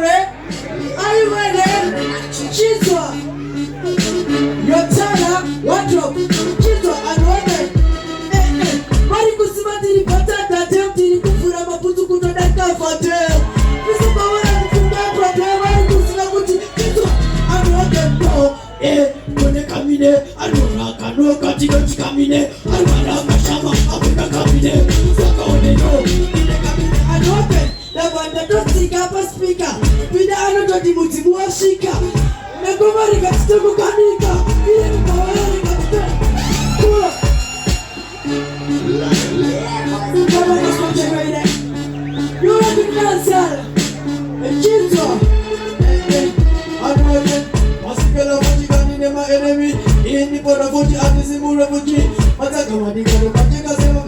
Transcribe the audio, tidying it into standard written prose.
ready? Are you ready? Chizwa. Your turn, wardrobe. Chizwa, I'm ready. Mari kusimati ni patata, temti ni kufura maputu kutodaka fate. Pisa kawara kufunga problem, mari kusimakuti. Chizwa, I'm ready. Kone kamine, anora kano katika chikamine, alwala kashama, apika kamine, saka oneno, ine kamine, anope, labanda tosika hapa speaker, pida anototi mutimu wa shika, megomari katituku kanika, ile mkawari katituku, kula. Kama nikote kaide, yura kiknansala, echito, anope, masikela majikani my enemy, in the port of Fuji, and the Simura Fuji, Mataka, Madika, Sema,